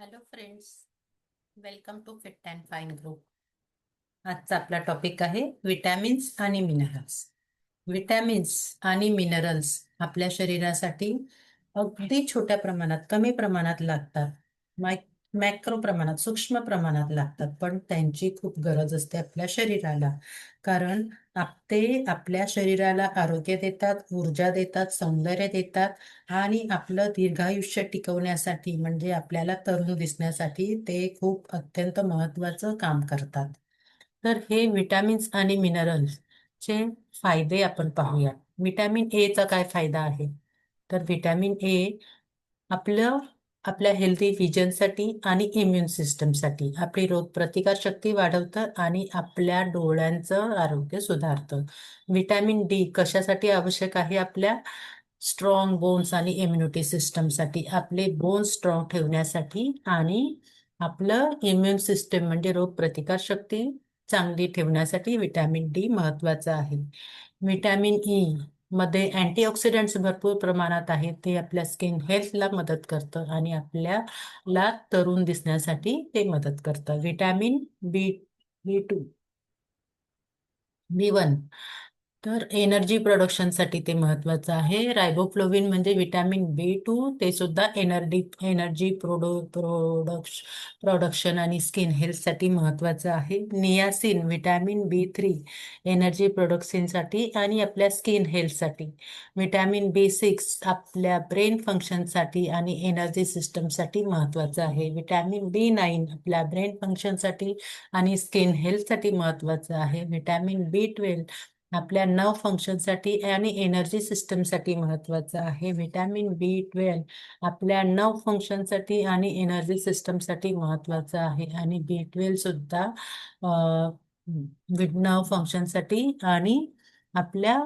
Hello friends, welcome to fit and fine group. आजचा आपला topic आहे विटॅमिन्स आणि मिनरल्स. विटॅमिन्स आणि मिनरल्स आपल्या शरीरासाठी अगदी छोट्या प्रमाणात, कमी प्रमाणात लागतात. मॅक्रो प्रमाणात, सूक्ष्म प्रमाणात लागतात, पण त्यांची खूप गरज असते आपल्या शरीराला. कारण ते आपल्या शरीराला आरोग्य देतात, ऊर्जा देतात, सौंदर्य देतात आणि आपलं दीर्घायुष्य टिकवण्यासाठी म्हणजे आपल्याला तरुण दिसण्यासाठी ते खूप अत्यंत महत्त्वाचं काम करतात. तर हे विटॅमिन्स आणि मिनरल्सचे फायदे आपण पाहूया. विटॅमिन एचा काय फायदा आहे? तर विटॅमिन ए आपलं आपल्या हेल्दी विजनसाठी आणि इम्युन सिस्टमसाठी आपली रोगप्रतिकार शक्ती वाढवतं आणि आपल्या डोळ्यांचं आरोग्य सुधारतं. विटॅमिन डी कशासाठी आवश्यक आहे? आपल्या स्ट्रॉंग बोन्स आणि इम्युनिटी सिस्टमसाठी, आपले बोन्स स्ट्रॉंग ठेवण्यासाठी आणि आपलं इम्युन सिस्टम म्हणजे रोगप्रतिकार शक्ती चांगली ठेवण्यासाठी विटॅमिन डी महत्वाचं आहे. विटॅमिन ई मध्ये अँटीऑक्सिडंट्स भरपूर प्रमाणात आहेत. ते आपल्या स्किन हेल्थला मदत करतं आणि आपल्याला तरुण दिसण्यासाठी ते मदत करतं. Vitamin B B to B1 तर एनर्जी प्रोडक्शनसाठी ते महत्वाचं आहे. रायबोफ्लोविन म्हणजे विटॅमिन B2 ते सुद्धा एनर्जी प्रोडक्शन आणि स्किन हेल्थसाठी महत्वाचं आहे. नियासिन विटॅमिन B3 एनर्जी प्रोडक्शनसाठी आणि आपल्या स्किन हेल्थसाठी. विटॅमिन B6 आपल्या ब्रेन फंक्शनसाठी आणि एनर्जी सिस्टमसाठी महत्वाचं आहे. विटॅमिन B9 आपल्या ब्रेन फंक्शनसाठी आणि स्किन हेल्थसाठी महत्वाचं आहे. विटॅमिन B12 आपल्या नर्व फंक्शनसाठी आणि एनर्जी सिस्टमसाठी महत्वाचं आहे. विटॅमिन B12 आपल्या नर्व फंक्शनसाठी आणि एनर्जी सिस्टमसाठी महत्वाचं आहे. आणि B12 सुद्धा नर्व फंक्शनसाठी आणि आपल्या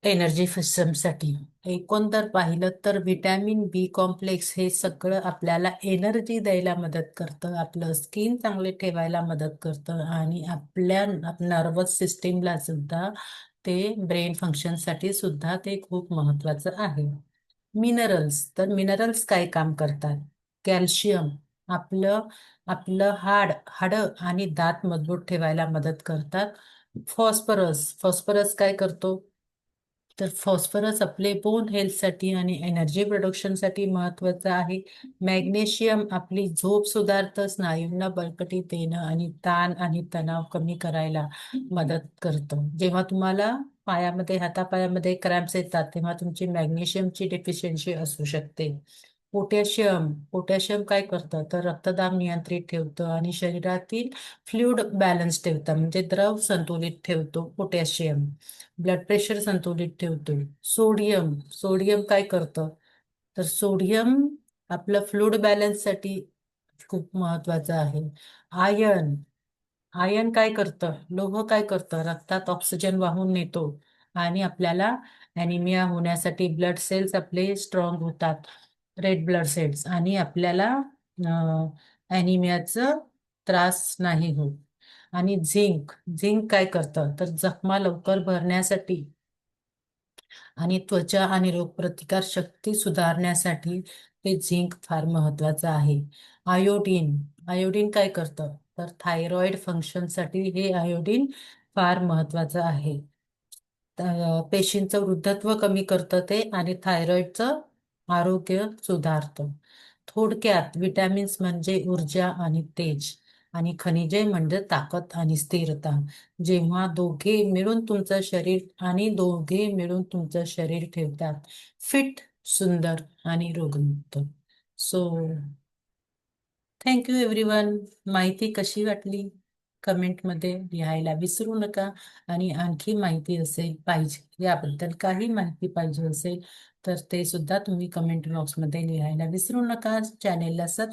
एनर्जी सिस्टमसाठी. एकंदर पाहिलं तर विटॅमिन बी कॉम्प्लेक्स हे सगळं आपल्याला एनर्जी द्यायला मदत करतं, आपलं स्किन चांगले ठेवायला मदत करतं आणि आपल्या नर्वस सिस्टीमला सुद्धा ते ब्रेन फंक्शनसाठी सुद्धा ते खूप महत्वाचं आहे. मिनरल्स तर मिनरल्स काय काम करतात? कॅल्शियम आपलं आपलं हाडं आणि दात मजबूत ठेवायला मदत करतात. फॉस्फरस काय करतो? तर फॉस्फरस आपले बोन हेल्थसाठी आणि एनर्जी प्रोडक्शनसाठी महत्वाचं आहे. मॅग्नेशियम आपली झोप सुधारतं, स्नायूंना बळकटी देणं आणि ताण आणि तणाव कमी करायला मदत करतं. जेव्हा तुम्हाला हातापायामध्ये क्रॅम्प्स येतात तेव्हा तुमची मॅग्नेशियमची डेफिशियन्सी असू शकते. पोटॅशियम काय करतं? तर रक्तदाब नियंत्रित ठेवतं आणि शरीरातील फ्लुइड बॅलन्स ठेवतं म्हणजे द्रव संतुलित ठेवतो पोटॅशियम. ब्लड प्रेशर संतुलित ठेवतो. सोडियम काय करतं? तर सोडियम आपलं फ्लुइड बॅलन्ससाठी खूप महत्वाचं आहे. आयर्न आयर्न काय करतं? लोह काय करतं? रक्तात ऑक्सिजन वाहून नेतो आणि आपल्याला ॲनिमिया होण्यासाठी ब्लड सेल्स आपले स्ट्रॉंग होतात, रेड ब्लड सेल्स, आणि आपल्याला ॲनिमियाचं त्रास नाही होत. आणि झिंक काय करतं? तर जखमा लवकर भरण्यासाठी आणि त्वचा आणि रोगप्रतिकार शक्ती सुधारण्यासाठी ते झिंक फार महत्वाचं आहे. आयोडीन काय करतं? तर थायरॉइड फंक्शनसाठी हे आयोडीन फार महत्वाचं आहे. पेशींचं वृद्धत्व कमी करतं ते आणि थायरॉइडचं आरोग्य सुधारतं. थोडक्यात विटॅमिन्स म्हणजे ऊर्जा आणि तेज आणि खनिजे म्हणजे ताकद आणि स्थिरता. दोघे मिळून तुमचं शरीर ठेवतात फिट, सुंदर आणि रोगमुक्त. So thank you everyone. माहिती कशी वाटली कमेंटमध्ये लिहायला विसरू नका. आणि आणखी माहिती पाहिजे याबद्दल काही माहिती पाहिजे असेल तर ते सुद्धा तुम्ही कमेंट बॉक्समध्ये लिहायला विसरू नका. चॅनेलला सबस्क्राईब